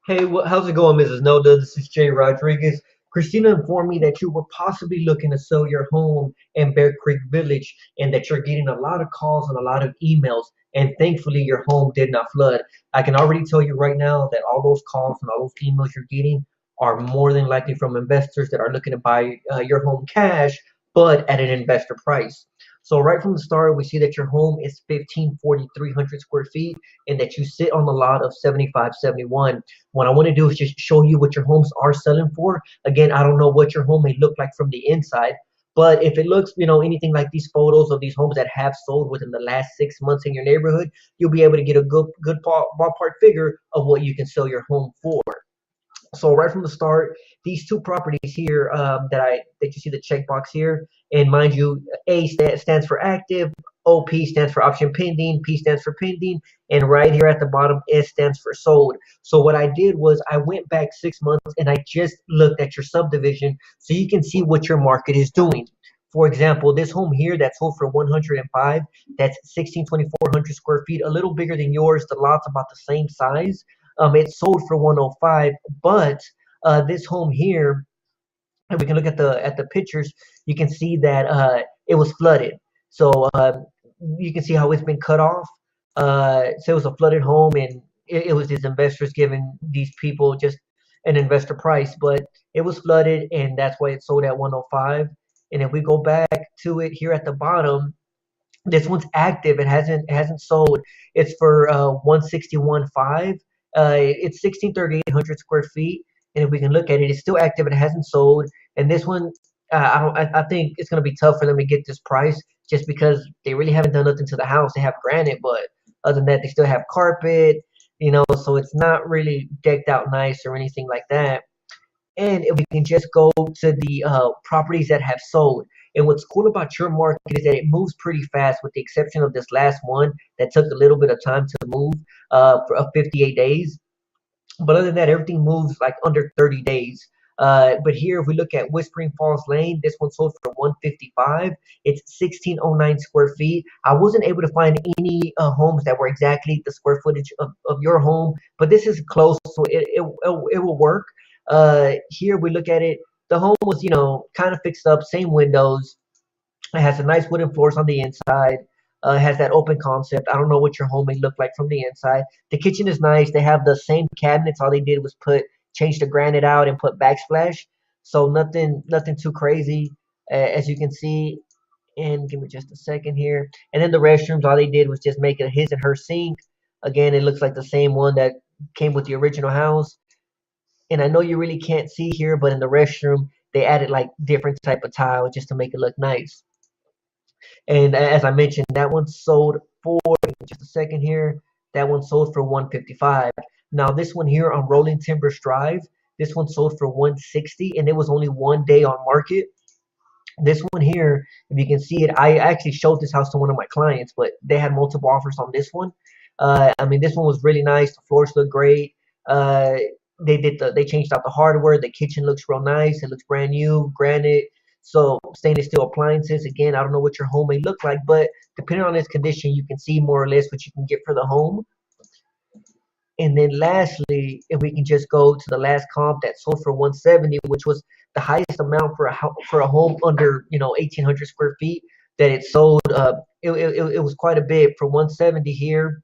Hey, how's it going, Mrs. Noda? This is Jay Rodriguez. Christina informed me that you were possibly looking to sell your home in Bear Creek Village and that you're getting a lot of calls and a lot of emails. And thankfully, your home did not flood. I can already tell you right now that all those calls and all those emails you're getting are more than likely from investors that are looking to buy your home cash, but at an investor price. So, right from the start, we see that your home is 1540 300 square feet and that you sit on the lot of 7571. What I want to do is just show you what your homes are selling for. Again, I don't know what your home may look like from the inside, but if it looks, anything like these photos of these homes that have sold within the last 6 months in your neighborhood, you'll be able to get a good ballpark figure of what you can sell your home for. So right from the start, these two properties here that you see the checkbox here, and mind you, stands for active, OP stands for option pending, P stands for pending, and right here at the bottom, S stands for sold. So what I did was I went back 6 months and I just looked at your subdivision so you can see what your market is doing. For example, this home here that sold for 105, that's 16,400 square feet, a little bigger than yours. The lot's about the same size. It sold for 105, but this home here, and we can look at the pictures, you can see that it was flooded. So you can see how it's been cut off. So it was a flooded home, and it was these investors giving these people just an investor price, but it was flooded, and that's why it sold at 105. And if we go back to it here at the bottom, this one's active. It hasn't sold. It's for 161.5. It's 16,800 square feet, and if we can look at it, it's still active. It hasn't sold. And this one, I don't. I think it's gonna be tough for them to get this price just because they really haven't done nothing to the house. They have granite, but other than that, they still have carpet. So it's not really decked out nice or anything like that. And if we can just go to the properties that have sold. And what's cool about your market is that it moves pretty fast, with the exception of this last one that took a little bit of time to move for 58 days. But other than that, everything moves like under 30 days. But here, if we look at Whispering Falls Lane, this one sold for 155. It's 1609 square feet. I wasn't able to find any homes that were exactly the square footage of your home, but this is close, so it will work. Here we look at it. The home was, kind of fixed up, same windows. It has a nice wooden floors on the inside. It has that open concept. I don't know what your home may look like from the inside. The kitchen is nice. They have the same cabinets. All they did was change the granite out and put backsplash. So nothing too crazy, as you can see. And give me just a second here. And then the restrooms, all they did was just make it his and her sink. Again, it looks like the same one that came with the original house. And I know you really can't see here, but in the restroom, they added like different type of tile just to make it look nice. And as I mentioned, that one sold for just a second here. That one sold for 155. Now this one here on Rolling Timbers Drive, this one sold for 160, and it was only 1 day on market. This one here, if you can see it, I actually showed this house to one of my clients, but they had multiple offers on this one. I mean, this one was really nice. The floors look great. Uh, they changed out the hardware. The kitchen looks real nice. It looks brand new, granite. So stainless steel appliances. Again, I don't know what your home may look like, but depending on its condition, you can see more or less what you can get for the home. And then lastly, if we can just go to the last comp that sold for 170, which was the highest amount for for a home under 1,800 square feet that it sold. It was quite a bit for 170 here.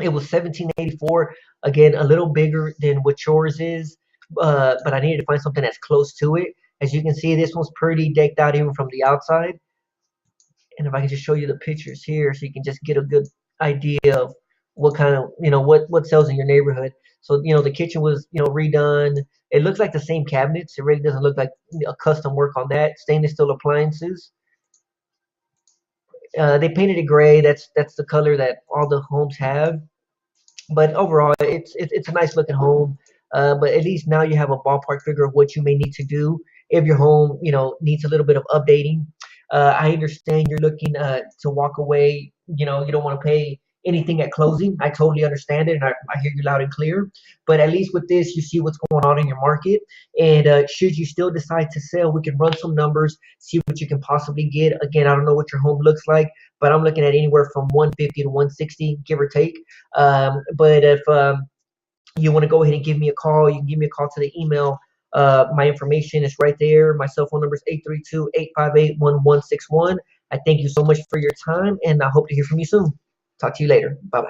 It was 1784. Again, a little bigger than what yours is, but I needed to find something that's close to it. As you can see, this one's pretty decked out even from the outside. And if I can just show you the pictures here, so you can just get a good idea of what kind of what sells in your neighborhood. So the kitchen was redone. It looks like the same cabinets. It really doesn't look like a custom work on that. Stainless steel appliances. They painted it gray. That's the color that all the homes have. But overall, it's a nice looking home. But at least now you have a ballpark figure of what you may need to do if your home, needs a little bit of updating. I understand you're looking to walk away. You don't want to pay anything at closing. I totally understand it, and I hear you loud and clear. But at least with this, you see what's going on in your market. And should you still decide to sell, we can run some numbers, see what you can possibly get. Again, I don't know what your home looks like, but I'm looking at anywhere from 150 to 160, give or take. But you want to go ahead and give me a call, you can give me a call to the email. My information is right there. My cell phone number is 832-858-1161. I thank you so much for your time, and I hope to hear from you soon. Talk to you later. Bye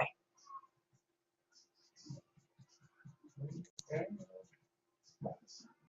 bye.